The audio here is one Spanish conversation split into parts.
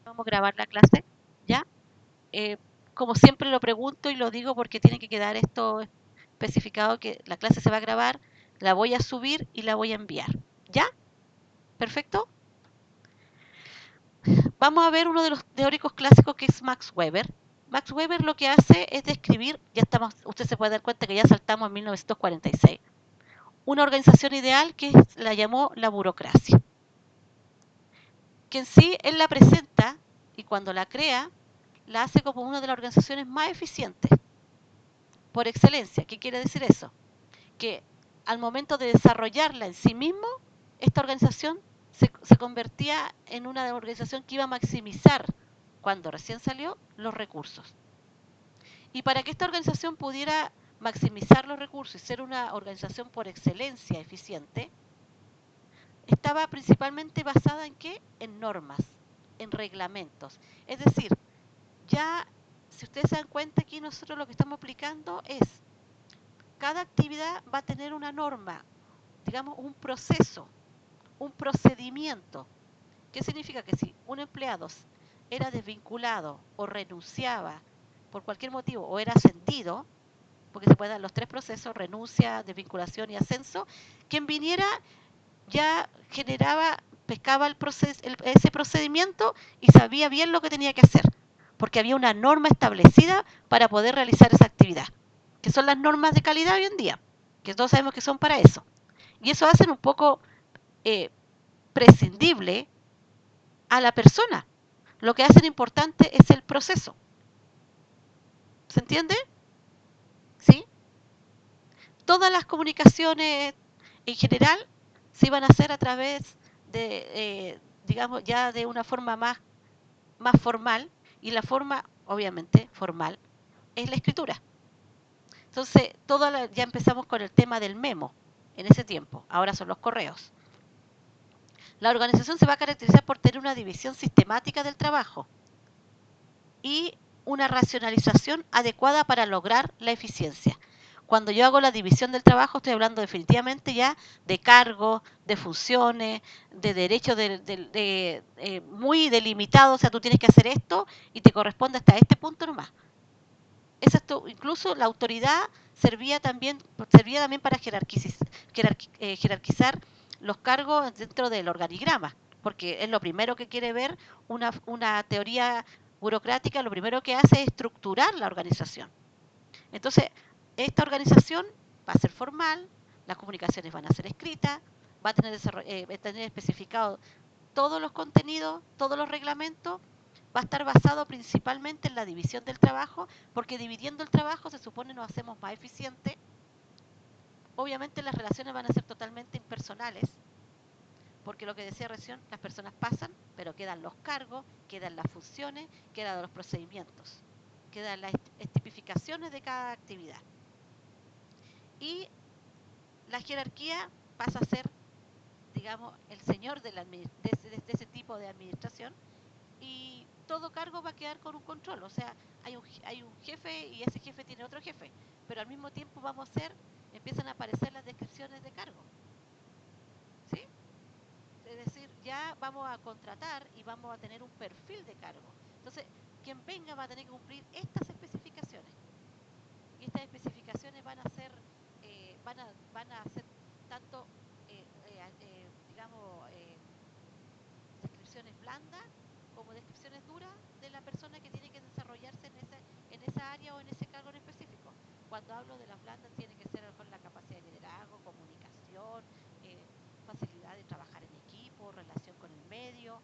Vamos a grabar la clase, ¿ya? Eh, como siempre lo pregunto y lo digo porque tiene que quedar esto especificado que la clase se va a grabar, la voy a subir y la voy a enviar, ¿ya? ¿Perfecto? Vamos a ver uno de los teóricos clásicos que es Max Weber. Max Weber lo que hace es describir, ya estamos, usted se puede dar cuenta que ya saltamos a 1946, una organización ideal que la llamó la burocracia, que en sí él la presenta y cuando la crea, la hace como una de las organizaciones más eficientes por excelencia. ¿Qué quiere decir eso? Que al momento de desarrollarla en sí mismo, esta organización se convertía en una organización que iba a maximizar, cuando recién salió, los recursos. Y para que esta organización pudiera maximizar los recursos y ser una organización por excelencia eficiente, estaba principalmente basada en qué? En normas, en reglamentos. Es decir, ya, si ustedes se dan cuenta, aquí nosotros lo que estamos aplicando es, cada actividad va a tener una norma, digamos, un proceso, un procedimiento. ¿Qué significa? Que si un empleado era desvinculado o renunciaba por cualquier motivo o era ascendido, porque se pueden dar los tres procesos, renuncia, desvinculación y ascenso, quien viniera ya generaba, pescaba ese procedimiento y sabía bien lo que tenía que hacer, porque había una norma establecida para poder realizar esa actividad, que son las normas de calidad hoy en día, que todos sabemos que son para eso. Y eso hacen un poco eh, prescindible a la persona. Lo que hacen importante es el proceso. ¿Se entiende? ¿Sí? Todas las comunicaciones en general se iban a hacer a través de, digamos, ya de una forma más formal, y la forma, obviamente, formal, es la escritura. Entonces, ya empezamos con el tema del memo en ese tiempo, ahora son los correos. La organización se va a caracterizar por tener una división sistemática del trabajo y una racionalización adecuada para lograr la eficiencia. Cuando yo hago la división del trabajo, estoy hablando definitivamente ya de cargos, de funciones, de derechos muy delimitados. O sea, tú tienes que hacer esto y te corresponde hasta este punto nomás. Incluso la autoridad servía también para jerarquizar los cargos dentro del organigrama, porque es lo primero que quiere ver una teoría burocrática, lo primero que hace es estructurar la organización. Entonces, esta organización va a ser formal, las comunicaciones van a ser escritas, va a tener especificado todos los contenidos, todos los reglamentos, va a estar basado principalmente en la división del trabajo, porque dividiendo el trabajo se supone nos hacemos más eficientes. Obviamente las relaciones van a ser totalmente impersonales, porque lo que decía recién, las personas pasan, pero quedan los cargos, quedan las funciones, quedan los procedimientos, quedan las tipificaciones de cada actividad. Y la jerarquía pasa a ser, digamos, el señor de ese tipo de administración, y todo cargo va a quedar con un control. O sea, hay un jefe y ese jefe tiene otro jefe, pero al mismo tiempo empiezan a aparecer las descripciones de cargo, ¿sí? Es decir, ya vamos a contratar y vamos a tener un perfil de cargo. Entonces, quien venga va a tener que cumplir estas especificaciones. Y estas especificaciones van a ser tanto, digamos, descripciones blandas como descripciones duras de la persona que tiene que desarrollarse en esa área o en ese cargo en específico. Cuando hablo de las blandas, tiene que ser a lo mejor la capacidad de liderazgo, comunicación, facilidad de trabajar en equipo, relación con el medio,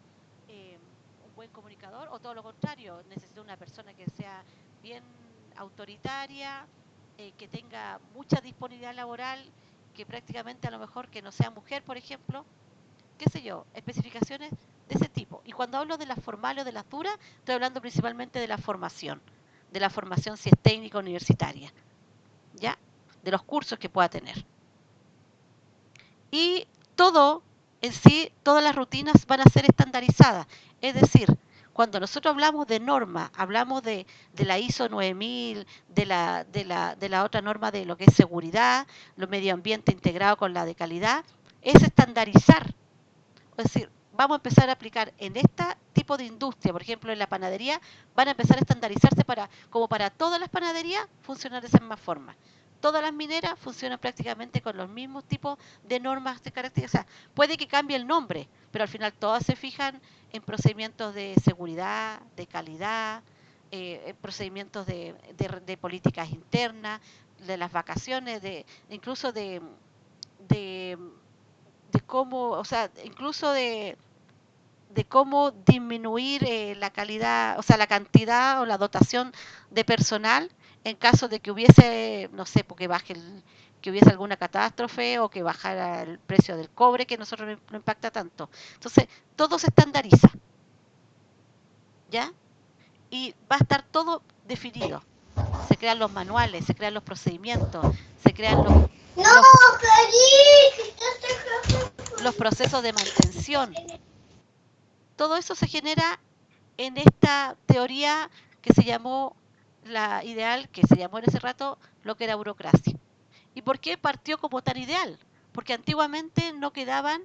un buen comunicador, o todo lo contrario, necesito una persona que sea bien autoritaria, que tenga mucha disponibilidad laboral, que prácticamente a lo mejor que no sea mujer, por ejemplo, qué sé yo, especificaciones de ese tipo. Y cuando hablo de las formales o de las duras, estoy hablando principalmente de la formación si es técnica universitaria, ¿ya? De los cursos que pueda tener. Y todo en sí, todas las rutinas van a ser estandarizadas. Es decir, cuando nosotros hablamos de norma, hablamos de la ISO 9000, de la otra norma de lo que es seguridad, lo medio ambiente integrado con la de calidad, es estandarizar. Es decir, vamos a empezar a aplicar en este tipo de industria, por ejemplo en la panadería, van a empezar a estandarizarse como para todas las panaderías funcionar de esa misma forma. Todas las mineras funcionan prácticamente con los mismos tipos de normas de características. O sea, puede que cambie el nombre, pero al final todas se fijan en procedimientos de seguridad, de calidad, en procedimientos de políticas internas, de las vacaciones, incluso de, de cómo, o sea, incluso de cómo disminuir la calidad, o sea, la cantidad o la dotación de personal en caso de que hubiese, no sé, porque que hubiese alguna catástrofe o que bajara el precio del cobre, que a nosotros no impacta tanto. Entonces, todo se estandariza, ¿ya? Y va a estar todo definido. Se crean los manuales, se crean los procedimientos, se crean No, los, Cari, los procesos de mantención. Todo eso se genera en esta teoría que se llamó la ideal, que se llamó en ese rato lo que era burocracia. ¿Y por qué partió como tan ideal? Porque antiguamente no quedaban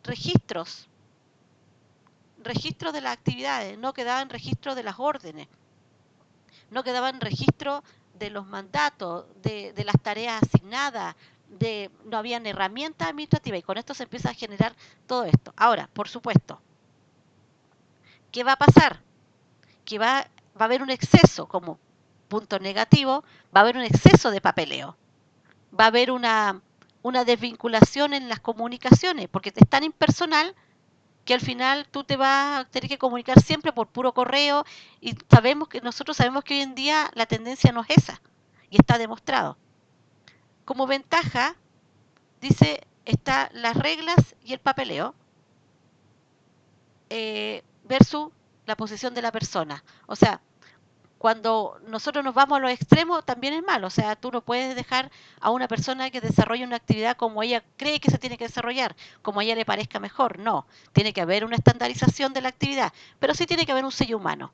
registros, registros de las actividades, no quedaban registros de las órdenes, no quedaban registros de los mandatos, de las tareas asignadas, no habían herramientas administrativas y con esto se empieza a generar todo esto. Ahora, por supuesto, ¿qué va a pasar? Que va a haber un exceso, como punto negativo, va a haber un exceso de papeleo, va a haber una desvinculación en las comunicaciones, porque es tan impersonal que al final tú te vas a tener que comunicar siempre por puro correo y nosotros sabemos que hoy en día la tendencia no es esa y está demostrado. Como ventaja, dice, está las reglas y el papeleo versus la posición de la persona. O sea, cuando nosotros nos vamos a los extremos también es malo. O sea, tú no puedes dejar a una persona que desarrolle una actividad como ella cree que se tiene que desarrollar, como a ella le parezca mejor. No, tiene que haber una estandarización de la actividad, pero sí tiene que haber un sello humano.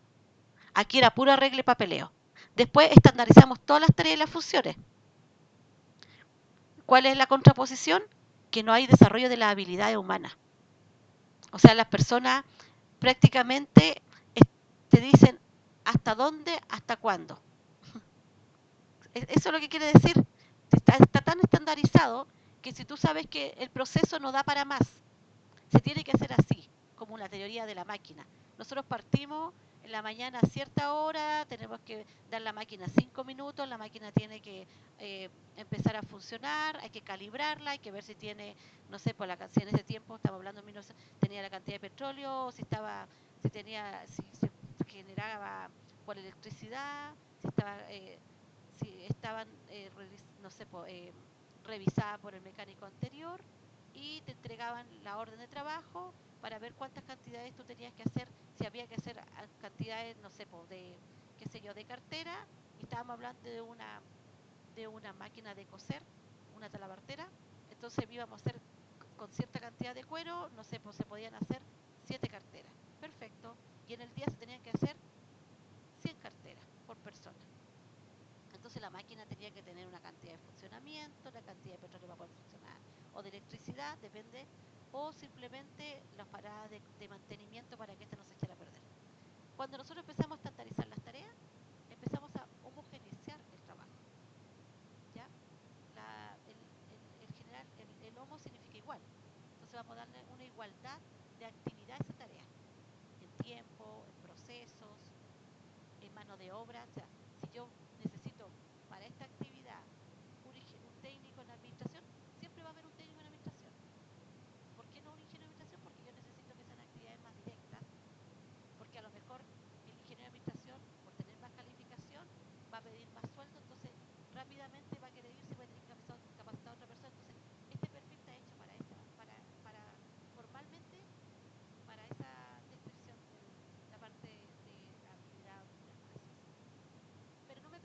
Aquí era pura regla y papeleo. Después estandarizamos todas las tareas y las funciones. ¿Cuál es la contraposición? Que no hay desarrollo de las habilidades humanas. O sea, las personas prácticamente te dicen hasta dónde, hasta cuándo. Eso es lo que quiere decir. Está tan estandarizado que si tú sabes que el proceso no da para más, se tiene que hacer así, como una teoría de la máquina. Nosotros partimos en la mañana a cierta hora, tenemos que dar la máquina 5 minutos, la máquina tiene que empezar a funcionar, hay que calibrarla, hay que ver si tiene, no sé, por si en ese tiempo, estamos hablando de 1900, tenía la cantidad de petróleo, si se generaba por electricidad, si estaban, no sé, revisadas por el mecánico anterior y te entregaban la orden de trabajo para ver cuántas cantidades tú tenías que hacer, si había que hacer cantidades, no sé, qué sé yo, de cartera, y estábamos hablando de una máquina de coser, una talabartera, entonces íbamos a hacer con cierta cantidad de cuero, no sé, pues se podían hacer 7 carteras, perfecto, y en el día se tenían que hacer 100 carteras por persona. Entonces la máquina tenía que tener una cantidad de funcionamiento, la cantidad de petróleo para poder funcionar, o de electricidad, depende, o simplemente las paradas de mantenimiento para que ésta no se echara a perder. Cuando nosotros empezamos a estandarizar las tareas, empezamos a homogeneizar el trabajo. ¿Ya? El general, el homo significa igual. Entonces vamos a darle una igualdad de actividad a esa tarea, en tiempo, en procesos, en mano de obra. O sea, si yo necesito para esta actividad un técnico en administración, siempre va a haber un técnico en administración. ¿Por qué no un ingeniero de administración? Porque yo necesito que sean actividades más directas, porque a lo mejor el ingeniero de administración, por tener más calificación, va a pedir más sueldo, entonces rápidamente va a querer irse, va a tener que capacitar a otra persona. Entonces, este perfil está hecho para formalmente para esa descripción de la parte de la habilidad dura, por así decirlo. Pero no me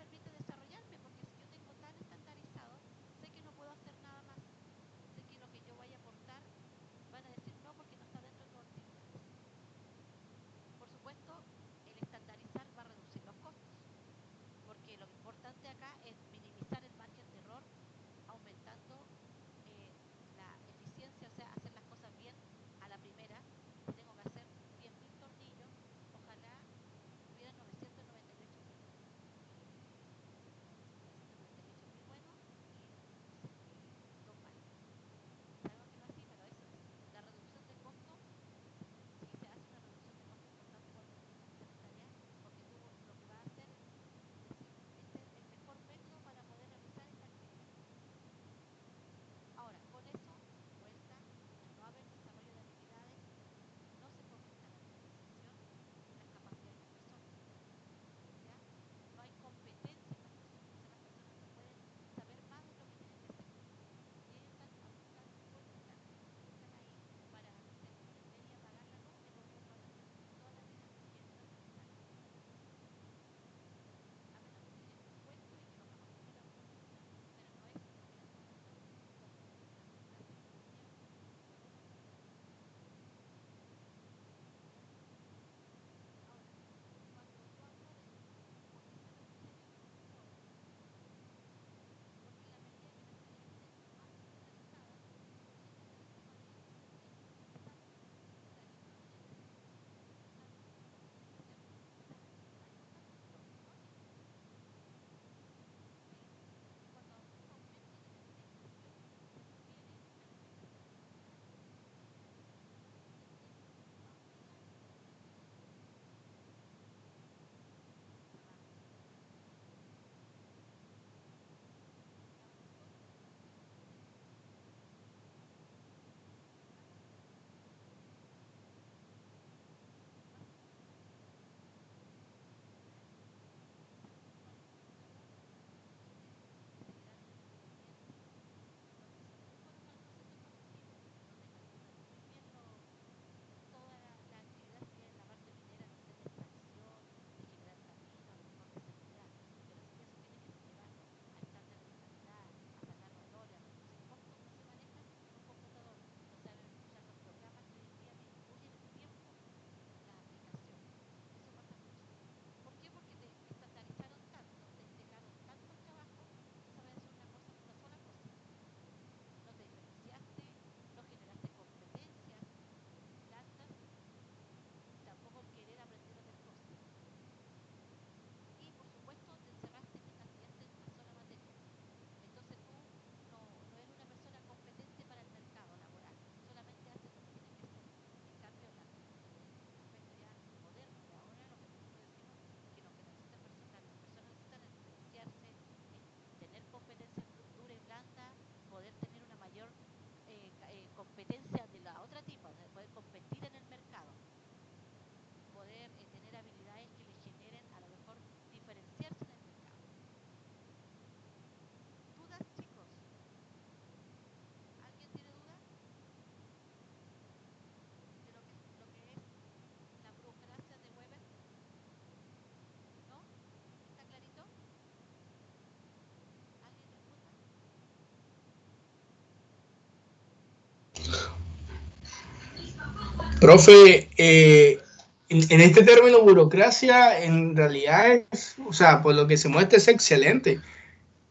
Profe, en este término burocracia, en realidad es, o sea, por lo que se muestra es excelente,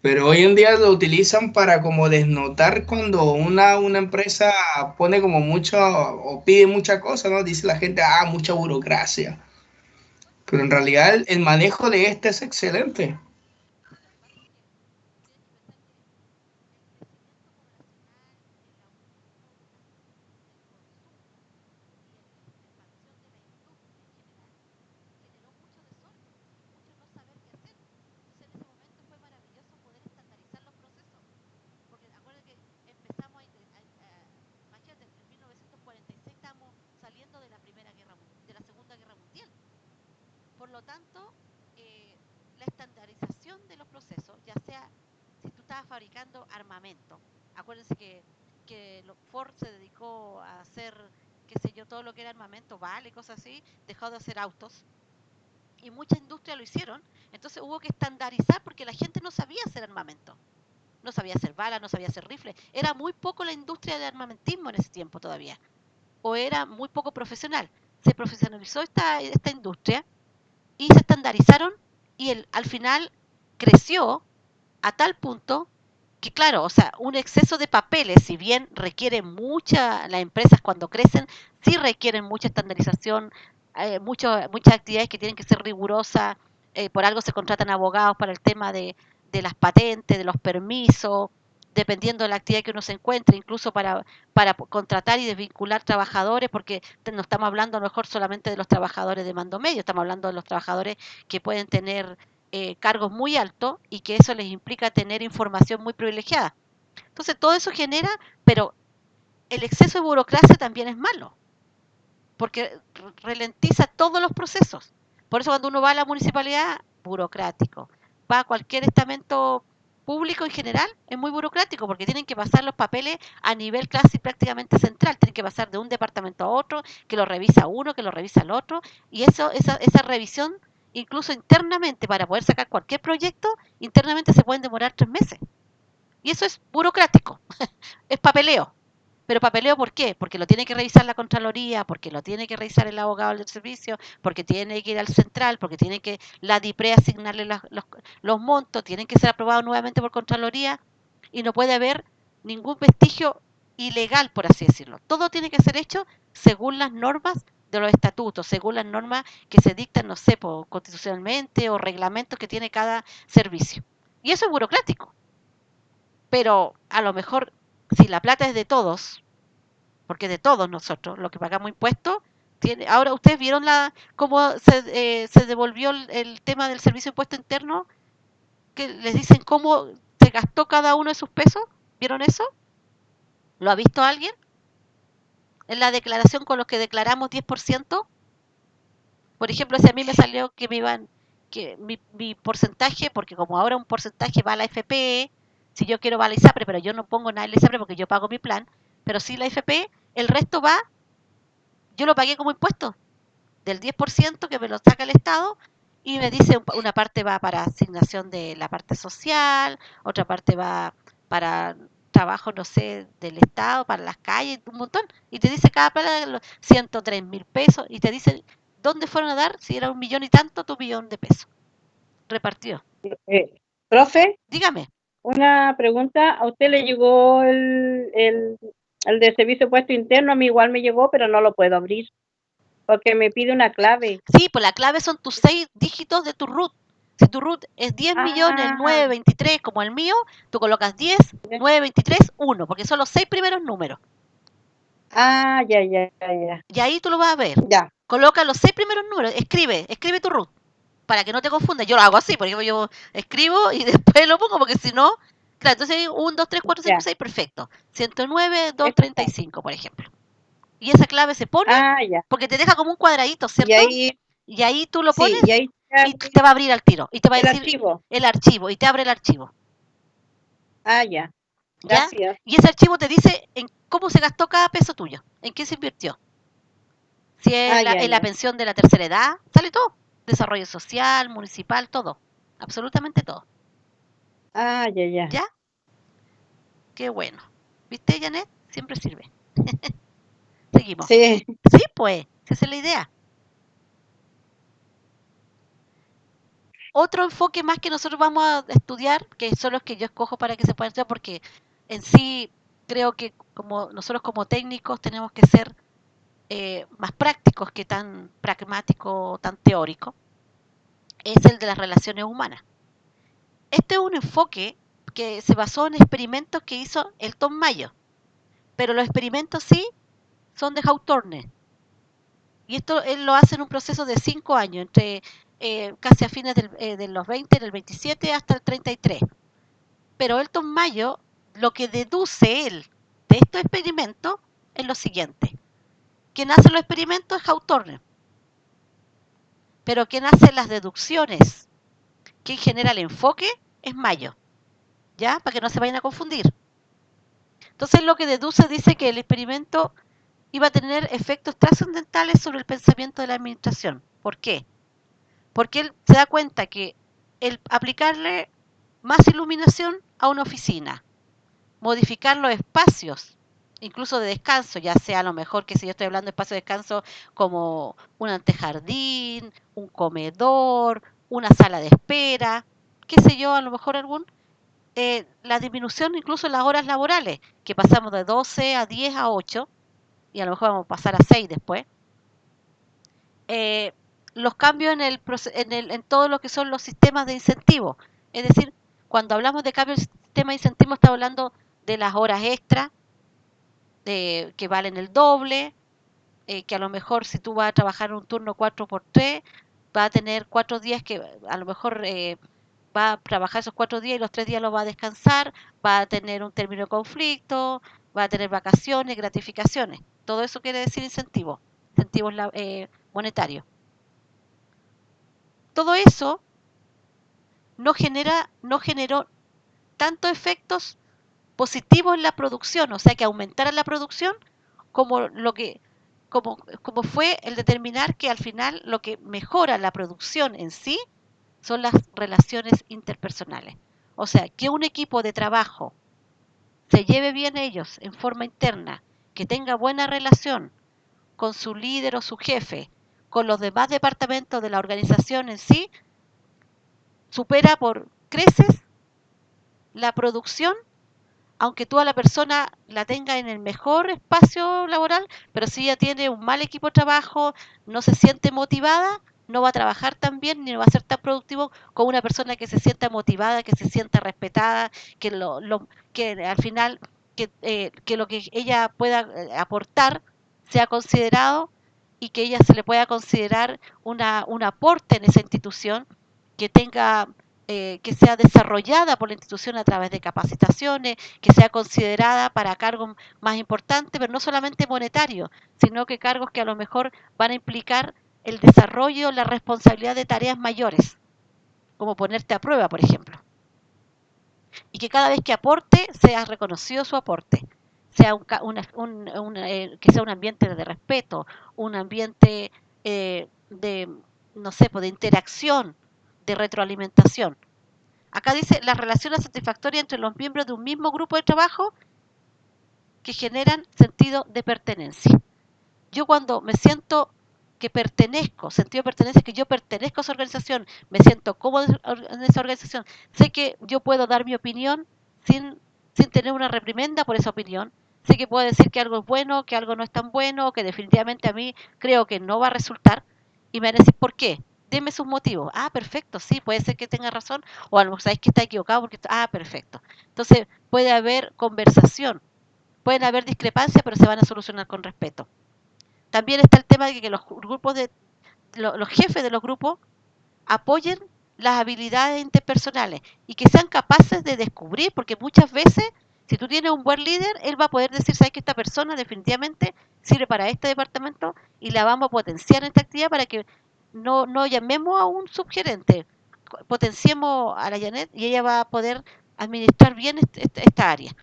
pero hoy en día lo utilizan para como desnotar cuando una empresa pone como mucho o pide mucha cosa, ¿no? Dice la gente, ah, mucha burocracia, pero en realidad el manejo de este es excelente. Por lo tanto, la estandarización de los procesos, ya sea si tú estabas fabricando armamento, acuérdense que Ford se dedicó a hacer, qué sé yo, todo lo que era armamento, vale, cosas así, dejó de hacer autos, y mucha industria lo hicieron, entonces hubo que estandarizar porque la gente no sabía hacer armamento, no sabía hacer balas, no sabía hacer rifles, era muy poco la industria del armamentismo en ese tiempo todavía, o era muy poco profesional. Se profesionalizó esta industria y se estandarizaron y al final creció a tal punto que, claro, o sea, un exceso de papeles, si bien requiere mucha, las empresas cuando crecen, sí requieren mucha estandarización, muchas actividades que tienen que ser rigurosas, por algo se contratan abogados para el tema de las patentes, de los permisos, dependiendo de la actividad que uno se encuentre, incluso para contratar y desvincular trabajadores, porque no estamos hablando a lo mejor solamente de los trabajadores de mando medio, estamos hablando de los trabajadores que pueden tener cargos muy altos y que eso les implica tener información muy privilegiada. Entonces, todo eso genera, pero el exceso de burocracia también es malo, porque ralentiza todos los procesos. Por eso cuando uno va a la municipalidad, burocrático. Va a cualquier estamento público en general, es muy burocrático, porque tienen que pasar los papeles a nivel casi prácticamente central, tienen que pasar de un departamento a otro, que lo revisa uno, que lo revisa el otro, y esa revisión, incluso internamente, para poder sacar cualquier proyecto, internamente se pueden demorar 3 meses. Y eso es burocrático, es papeleo. Pero papeleo, ¿por qué? Porque lo tiene que revisar la Contraloría, porque lo tiene que revisar el abogado del servicio, porque tiene que ir al central, porque tiene que la DIPRE asignarle los montos, tienen que ser aprobados nuevamente por Contraloría y no puede haber ningún vestigio ilegal, por así decirlo. Todo tiene que ser hecho según las normas de los estatutos, según las normas que se dictan, no sé, constitucionalmente o reglamentos que tiene cada servicio. Y eso es burocrático. Pero a lo mejor, si la plata es de todos, porque de todos nosotros, los que pagamos impuestos, ahora ustedes vieron cómo se devolvió el tema del servicio de impuesto interno, que les dicen cómo se gastó cada uno de sus pesos. ¿Vieron eso? ¿Lo ha visto alguien? En la declaración con los que declaramos 10%, por ejemplo, si a mí me salió que me iban, que mi porcentaje, porque como ahora un porcentaje va a la FP, si yo quiero va a la ISAPRE, pero yo no pongo nada en la ISAPRE porque yo pago mi plan, pero sí la FP, el resto va, yo lo pagué como impuesto, del 10% que me lo saca el Estado, y me dice una parte va para asignación de la parte social, otra parte va para trabajo, no sé, del Estado, para las calles, un montón. Y te dice cada plata 103.000 pesos y te dice dónde fueron a dar, si era 1 millón y tanto, tu millón de pesos repartido. Profe, Dígame. una pregunta. ¿A usted le llegó el de servicio de puesto interno? A mí igual me llegó, pero no lo puedo abrir porque me pide una clave. Sí, pues la clave son tus 6 dígitos de tu root. Si tu root es 10 millones Ah, 923 como el mío, tú colocas 10 923 1, porque son los 6 primeros números. ya, ya, ya. Y ahí tú lo vas a ver. Ya. Coloca los 6 primeros números, escribe tu root, para que no te confundas. Yo lo hago así, por ejemplo, yo escribo y después lo pongo, porque si no, claro, entonces 1, 2, 3, 4, 5, Ya. 6, perfecto. 109, Eso está. 235, por ejemplo. Y esa clave se pone, Ya. porque te deja como un cuadradito, Y ¿cierto? ahí, Y ahí tú lo sí, pones y ahí está y te va a abrir al tiro. Y te va a el decir archivo. el archivo y te abre el archivo. Ya. ¿Ya? Gracias. Y ese archivo te dice en cómo se gastó cada peso tuyo, en qué se invirtió. Si es Ya, en la ya. pensión de la tercera edad, sale todo. Desarrollo social, municipal, todo. Absolutamente todo. Ya, ya. ¿Ya? Qué bueno. ¿Viste, Janet? Siempre sirve. Sí, seguimos? Sí. Sí, pues, esa es la idea. Otro enfoque más que nosotros vamos a estudiar, que son los que yo escojo para que se puedan estudiar, porque en sí creo que como nosotros como técnicos tenemos que ser más prácticos que tan pragmáticos, tan teóricos, es el de las relaciones humanas. Este es un enfoque que se basó en experimentos que hizo el Tom Mayo, pero los experimentos sí son de Hawthorne. Y esto él lo hace en un proceso de 5 años, entre casi a fines de los 20, del 27 hasta el 33. Pero Elton Mayo, lo que deduce él de estos experimentos es lo siguiente. Quien hace los experimentos es Hawthorne, pero quien hace las deducciones, quien genera el enfoque, es Mayo. ¿Ya? Para que no se vayan a confundir. Entonces lo que deduce dice que el experimento iba a tener efectos trascendentales sobre el pensamiento de la administración. ¿Por qué? Porque él se da cuenta que el aplicarle más iluminación a una oficina, modificar los espacios, incluso de descanso, ya sea a lo mejor que si yo estoy hablando de espacio de descanso como un antejardín, un comedor, una sala de espera, qué sé yo, a lo mejor la disminución incluso en las horas laborales, que pasamos de 12 a 10 a 8, y a lo mejor vamos a pasar a 6 después, los cambios en todo lo que son los sistemas de incentivo. Es decir, cuando hablamos de cambio del sistema de incentivo, estamos hablando de las horas extra, que valen el doble, que a lo mejor si tú vas a trabajar un turno 4x3, va a tener 4 días que a lo mejor va a trabajar esos 4 días y los 3 días los va a descansar, va a tener un término de conflicto, va a tener vacaciones, gratificaciones. Todo eso quiere decir incentivos monetarios. Todo eso no generó tantos efectos positivos en la producción, o sea, que aumentara la producción, como como fue el determinar que al final lo que mejora la producción en sí son las relaciones interpersonales. O sea, que un equipo de trabajo se lleve bien ellos en forma interna, que tenga buena relación con su líder o su jefe, con los demás departamentos de la organización en sí, supera por creces la producción, aunque tú a la persona la tengas en el mejor espacio laboral, pero si ella tiene un mal equipo de trabajo, no se siente motivada, no va a trabajar tan bien ni va a ser tan productivo como una persona que se sienta motivada, que se sienta respetada, que al final que lo que ella pueda aportar sea considerado y que ella se le pueda considerar un aporte en esa institución, que tenga que sea desarrollada por la institución a través de capacitaciones, que sea considerada para cargos más importantes, pero no solamente monetarios, sino que cargos que a lo mejor van a implicar el desarrollo, la responsabilidad de tareas mayores, como ponerte a prueba, por ejemplo. Y que cada vez que aporte, sea reconocido su aporte, sea que sea un ambiente de respeto, un ambiente de, no sé, de interacción, de retroalimentación. Acá dice las relaciones satisfactorias entre los miembros de un mismo grupo de trabajo que generan sentido de pertenencia. Yo cuando me siento que pertenezco, sentido de pertenencia, que yo pertenezco a esa organización, me siento cómodo en esa organización, sé que yo puedo dar mi opinión sin tener una reprimenda por esa opinión, sé que puedo decir que algo es bueno, que algo no es tan bueno, que definitivamente a mí creo que no va a resultar, y me van a decir, ¿por qué? Deme sus motivos. Ah, perfecto, sí, puede ser que tenga razón, o a lo mejor sabéis que está equivocado porque, perfecto. Entonces puede haber conversación, pueden haber discrepancias, pero se van a solucionar con respeto. También está el tema de que los jefes de los grupos apoyen las habilidades interpersonales y que sean capaces de descubrir, porque muchas veces, si tú tienes un buen líder, él va a poder decir, sabes que esta persona definitivamente sirve para este departamento y la vamos a potenciar en esta actividad para que no llamemos a un subgerente, potenciemos a la Janet y ella va a poder administrar bien esta área.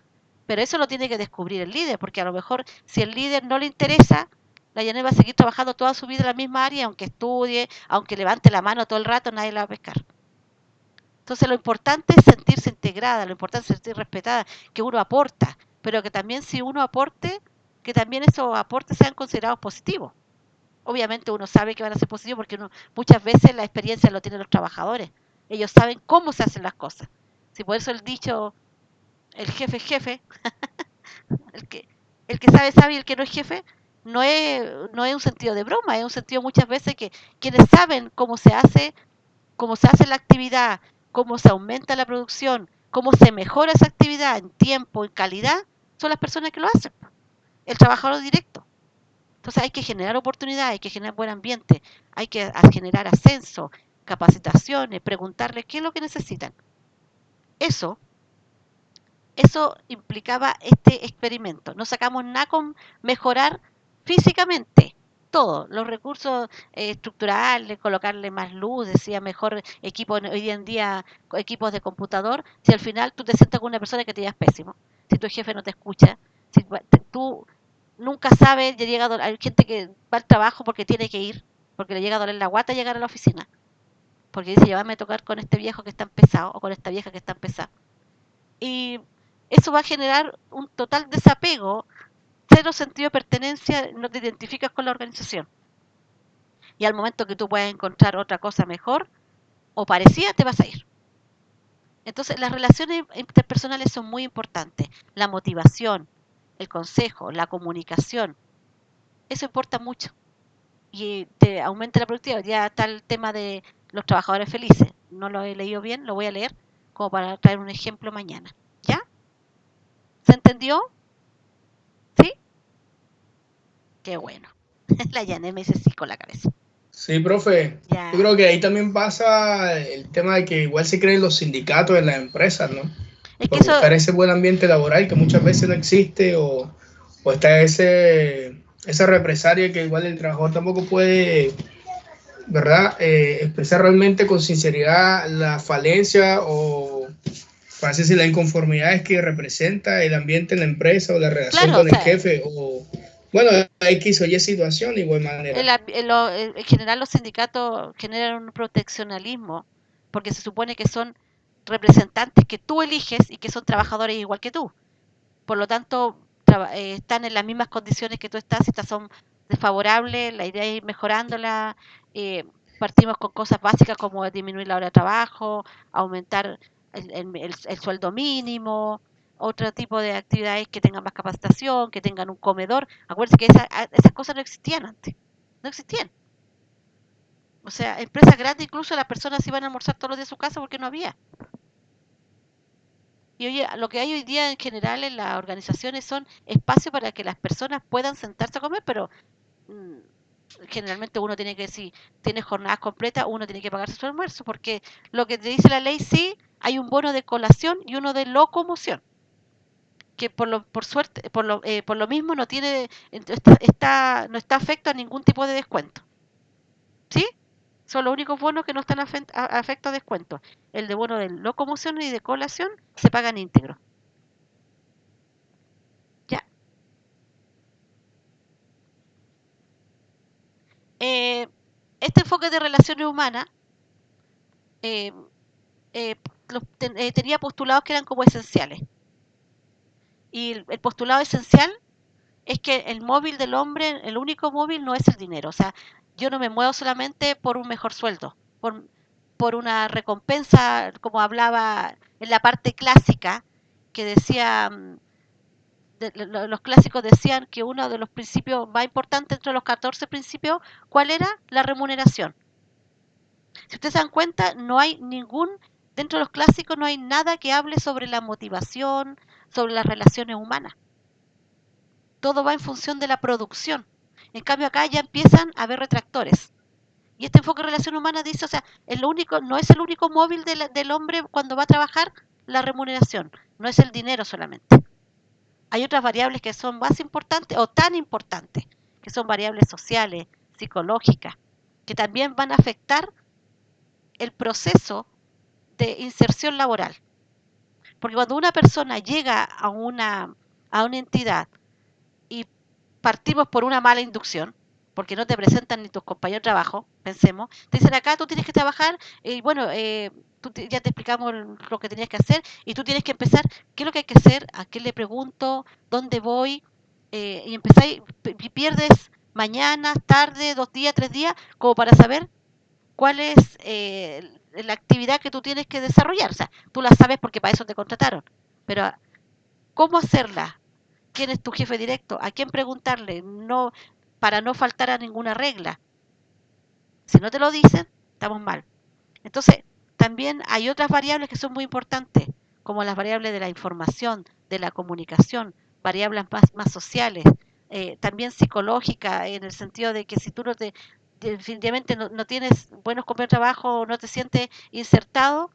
Pero eso lo tiene que descubrir el líder, porque a lo mejor si el líder no le interesa, la Janet va a seguir trabajando toda su vida en la misma área, aunque estudie, aunque levante la mano todo el rato, nadie la va a pescar. Entonces lo importante es sentirse integrada, lo importante es sentirse respetada, que uno aporta, pero que también si uno aporte, que también esos aportes sean considerados positivos. Obviamente uno sabe que van a ser positivos porque muchas veces la experiencia lo tienen los trabajadores. Ellos saben cómo se hacen las cosas. Si por eso el dicho, el jefe es jefe, el que, el que sabe y el que no es jefe, no es un sentido de broma, es un sentido muchas veces que quienes saben cómo se hace la actividad, cómo se aumenta la producción, cómo se mejora esa actividad en tiempo, en calidad, son las personas que lo hacen, el trabajador directo. Entonces hay que generar oportunidades, hay que generar buen ambiente, hay que generar ascenso, capacitaciones, preguntarles qué es lo que necesitan. Eso implicaba este experimento. No sacamos nada con mejorar físicamente todo, los recursos estructurales, colocarle más luz, decía mejor equipo hoy en día, equipos de computador, si al final tú te sientas con una persona que te llevas pésimo, si tu jefe no te escucha, si tú nunca sabes, ya llega hay gente que va al trabajo porque tiene que ir, porque le llega a doler la guata llegar a la oficina, porque dice, llévame a tocar con este viejo que está pesado o con esta vieja que está pesada. Y eso va a generar un total desapego, cero sentido de pertenencia, no te identificas con la organización. Y al momento que tú puedas encontrar otra cosa mejor o parecida, te vas a ir. Entonces, las relaciones interpersonales son muy importantes. La motivación, el consejo, la comunicación, eso importa mucho. Y te aumenta la productividad. Ya está el tema de los trabajadores felices. No lo he leído bien, lo voy a leer como para traer un ejemplo mañana. ¿Ya? ¿Se entendió? ¿Sí? Qué bueno. La Yané me dice sí con la cabeza. Sí, profe. Ya. Yo creo que ahí también pasa el tema de que igual se creen los sindicatos en las empresas, ¿no? Es que Por eso, buscar ese buen ambiente laboral que muchas veces no existe o está esa represalia que igual el trabajador tampoco puede, ¿verdad? Expresar realmente con sinceridad la falencia o parece si las inconformidades que representa el ambiente en la empresa o la relación claro, o con el sea, jefe o, bueno, X o Y situación de igual manera. en general los sindicatos generan un proteccionalismo porque se supone que son representantes que tú eliges y que son trabajadores igual que tú. Por lo tanto, están en las mismas condiciones que tú estás, si estas son desfavorables, la idea es ir mejorándola. eh, Partimos con cosas básicas como disminuir la hora de trabajo, aumentar el sueldo mínimo, otro tipo de actividades que tengan más capacitación, que tengan un comedor. Acuérdense que esas cosas no existían antes, no existían. O sea, empresas grandes incluso las personas iban a almorzar todos los días a su casa porque no había. Y oye, lo que hay hoy día en general en las organizaciones son espacios para que las personas puedan sentarse a comer, pero generalmente uno tiene que, si tiene jornadas completas, uno tiene que pagarse su almuerzo, porque lo que te dice la ley sí, hay un bono de colación y uno de locomoción, que por suerte, por lo mismo no tiene, no está afecto a ningún tipo de descuento. ¿Sí? Son los únicos bonos que no están afectos a descuento. El de bono de locomoción y de colación se pagan íntegro. Ya. Eh, este enfoque de relaciones humanas eh, tenía postulados que eran como esenciales. Y el postulado esencial es que el móvil del hombre, el único móvil no es el dinero. O sea, yo no me muevo solamente por un mejor sueldo, por una recompensa, como hablaba en la parte clásica, que decía, los clásicos decían que uno de los principios más importantes entre los 14 principios, ¿cuál era? La remuneración. Si ustedes se dan cuenta, dentro de los clásicos no hay nada que hable sobre la motivación, sobre las relaciones humanas. Todo va en función de la producción. En cambio acá ya empiezan a haber retractores. Y este enfoque de relación humana dice, o sea, no es el único móvil del hombre cuando va a trabajar la remuneración, no es el dinero solamente. Hay otras variables que son más importantes o tan importantes, que son variables sociales, psicológicas, que también van a afectar el proceso de inserción laboral. Porque cuando una persona llega a una entidad y partimos por una mala inducción, porque no te presentan ni tus compañeros de trabajo, pensemos, te dicen acá tú tienes que trabajar, y bueno, ya te explicamos lo que tenías que hacer, y tú tienes que empezar, ¿qué es lo que hay que hacer? ¿A qué le pregunto? ¿Dónde voy? y empezáis, pierdes mañana, tarde, 2 días, 3 días, como para saber cuál es la actividad que tú tienes que desarrollar. O sea, tú la sabes porque para eso te contrataron, pero ¿cómo hacerla? ¿Quién es tu jefe directo? ¿A quién preguntarle? No, para no faltar a ninguna regla. Si no te lo dicen, estamos mal. Entonces, también hay otras variables que son muy importantes, como las variables de la información, de la comunicación, variables más sociales, también psicológicas, en el sentido de que si tú definitivamente no tienes buenos compañeros de trabajo o no te sientes insertado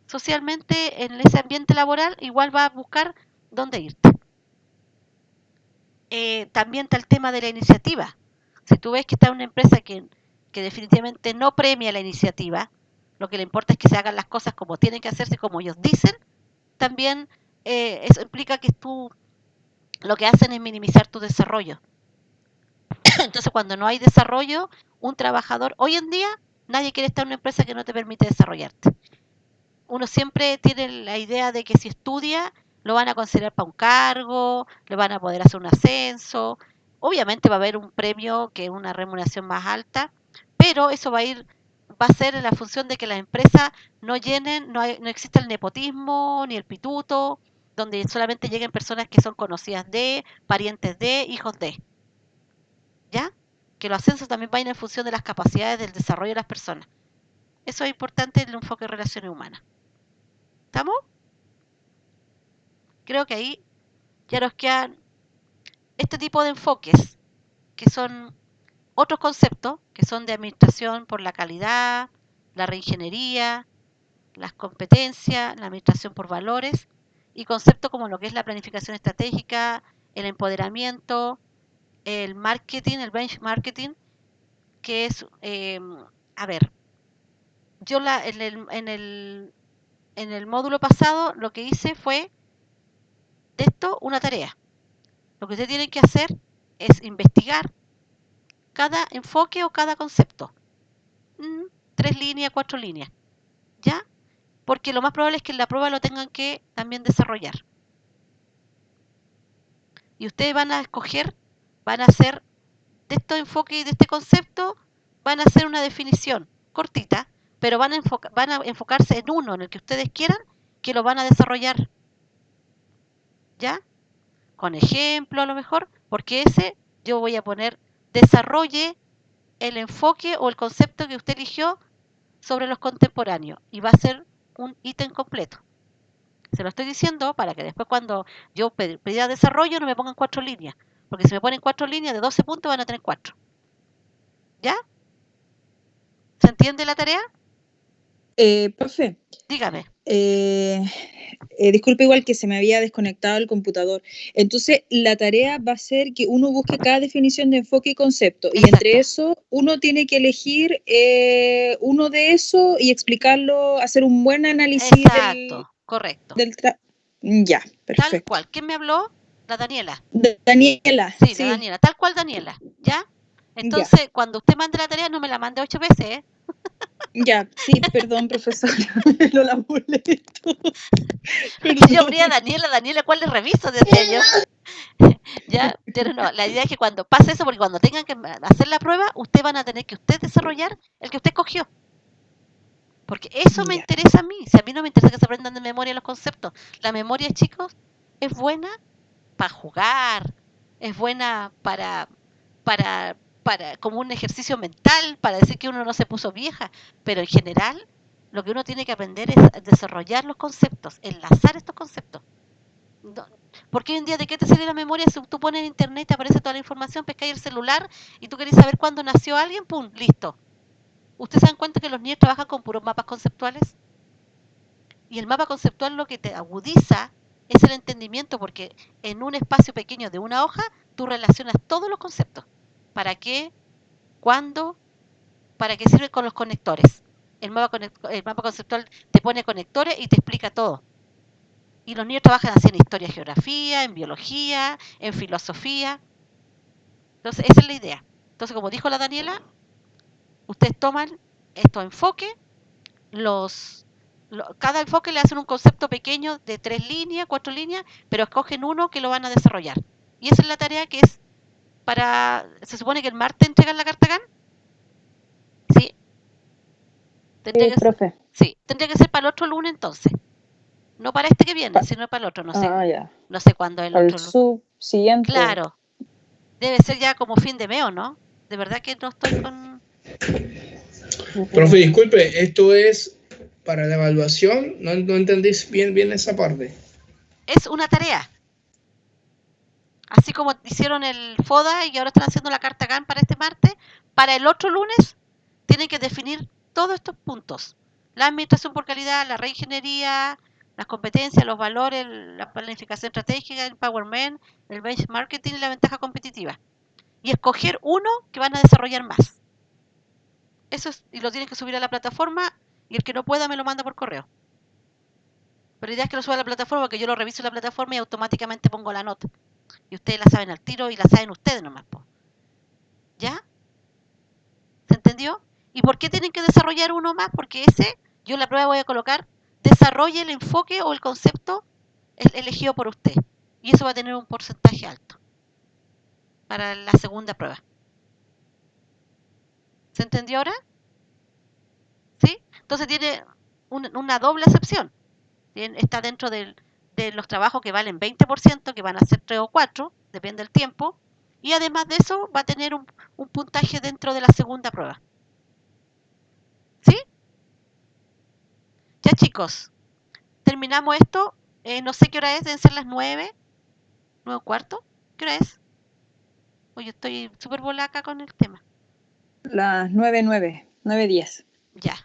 socialmente en ese ambiente laboral, igual vas a buscar dónde irte. También está el tema de la iniciativa. Si tú ves que está una empresa que definitivamente no premia la iniciativa, lo que le importa es que se hagan las cosas como tienen que hacerse, como ellos dicen, también eso implica que tú lo que hacen es minimizar tu desarrollo. Entonces, cuando no hay desarrollo, un trabajador, hoy en día, nadie quiere estar en una empresa que no te permite desarrollarte. Uno siempre tiene la idea de que si estudia, lo van a considerar para un cargo, le van a poder hacer un ascenso. Obviamente va a haber un premio que es una remuneración más alta, pero eso va a ser en la función de que las empresas no llenen, no exista el nepotismo ni el pituto, donde solamente lleguen personas que son conocidas de, parientes de, hijos de. ¿Ya? Que los ascensos también vayan en función de las capacidades del desarrollo de las personas. Eso es importante en el enfoque de relaciones humanas. ¿Estamos? Creo que ahí ya nos quedan este tipo de enfoques, que son otros conceptos, que son de administración por la calidad, la reingeniería, las competencias, la administración por valores, y conceptos como lo que es la planificación estratégica, el empoderamiento, el marketing, el benchmarking, que es, a ver, yo en el módulo pasado lo que hice fue de esto una tarea. Lo que ustedes tienen que hacer es investigar cada enfoque o cada concepto. 3 líneas, 4 líneas. ¿Ya? Porque lo más probable es que en la prueba lo tengan que también desarrollar. Y ustedes van a escoger, van a hacer de estos enfoques y de este concepto, van a hacer una definición cortita, pero van a enfocarse en uno, en el que ustedes quieran, que lo van a desarrollar. ¿Ya? Con ejemplo a lo mejor, porque ese yo voy a poner desarrolle el enfoque o el concepto que usted eligió sobre los contemporáneos y va a ser un ítem completo. Se lo estoy diciendo para que después cuando yo pida desarrollo no me pongan 4 líneas, porque si me ponen 4 líneas de 12 puntos van a tener 4. ¿Ya? ¿Se entiende la tarea? Profe, Dígame. disculpe igual que se me había desconectado el computador. Entonces, la tarea va a ser que uno busque cada definición de enfoque y concepto. Y Exacto. entre eso, uno tiene que elegir uno de eso y explicarlo, hacer un buen análisis Exacto, correcto. Ya, Tal perfecto. cual. ¿Quién me habló? La Daniela. Daniela, Sí, la sí, Daniela. Tal cual Daniela. ¿Ya? ya, Entonces, cuando usted mande la tarea, no me la mande 8 veces, ¿eh? ya, sí, perdón, profesora, lo la molesto. Yo abría a Daniela, ¿cuál le reviso? Decía yo. Ya, pero no, la idea es que cuando pase eso, porque cuando tengan que hacer la prueba, ustedes van a tener que usted desarrollar el que usted cogió. Porque eso me Ya. interesa a mí. Si a mí no me interesa que se aprendan de memoria los conceptos. La memoria, chicos, es buena para jugar, es buena para como un ejercicio mental, para decir que uno no se puso vieja. Pero en general, lo que uno tiene que aprender es desarrollar los conceptos, enlazar estos conceptos. No, porque hoy en día, ¿de qué te sirve la memoria si tú pones en internet, te aparece toda la información, pescáis el celular y tú querés saber cuándo nació alguien? ¡Pum! Listo. ¿Ustedes se dan cuenta que los niños trabajan con puros mapas conceptuales? Y el mapa conceptual lo que te agudiza es el entendimiento, porque en un espacio pequeño de una hoja tú relacionas todos los conceptos. ¿Para qué? ¿Cuándo? ¿Para qué sirve con los conectores? El mapa conceptual te pone conectores y te explica todo. Y los niños trabajan así en historia, geografía, en biología, en filosofía. Entonces, esa es la idea. Entonces, como dijo la Daniela, ustedes toman estos enfoques, cada enfoque le hacen un concepto pequeño de 3 líneas, 4 líneas, pero escogen uno que lo van a desarrollar. Y esa es la tarea que es para... Se supone que el martes entregan la carta GAN. Sí. Tendría que, profe. sí, tendría que ser para el otro lunes entonces. No para este que viene, sino para el otro. No sé, Ya. no sé cuándo es el Al otro lunes. subsiguiente. Claro. Debe ser ya como fin de mes, ¿o no? De verdad que no estoy con... Profe, disculpe, esto es para la evaluación. No entendí bien esa parte. Es una tarea. Así como hicieron el FODA y ahora están haciendo la carta GAN para este martes, para el otro lunes tienen que definir todos estos puntos. La administración por calidad, la reingeniería, las competencias, los valores, la planificación estratégica, el empowerment, el benchmarking y la ventaja competitiva. Y escoger uno que van a desarrollar más. Eso es, y lo tienen que subir a la plataforma y el que no pueda me lo manda por correo. Pero la idea es que lo suba a la plataforma, porque yo lo reviso en la plataforma y automáticamente pongo la nota. Y ustedes la saben al tiro y la saben ustedes nomás. ¿Ya? ¿Se entendió? ¿Y por qué tienen que desarrollar uno más? Porque ese, yo en la prueba voy a colocar, desarrolle el enfoque o el concepto elegido por usted. Y eso va a tener un porcentaje alto para la segunda prueba. ¿Se entendió ahora? ¿Sí? Entonces tiene una doble excepción. Está dentro de los trabajos que valen 20%, que van a ser 3 o 4, depende del tiempo. Y además de eso, va a tener un puntaje dentro de la segunda prueba. ¿Sí? Ya, chicos, terminamos esto. No sé qué hora es, deben ser las 9, 9:15. ¿Qué hora es? Oye, estoy súper volada acá con el tema. Las 9:10. Ya.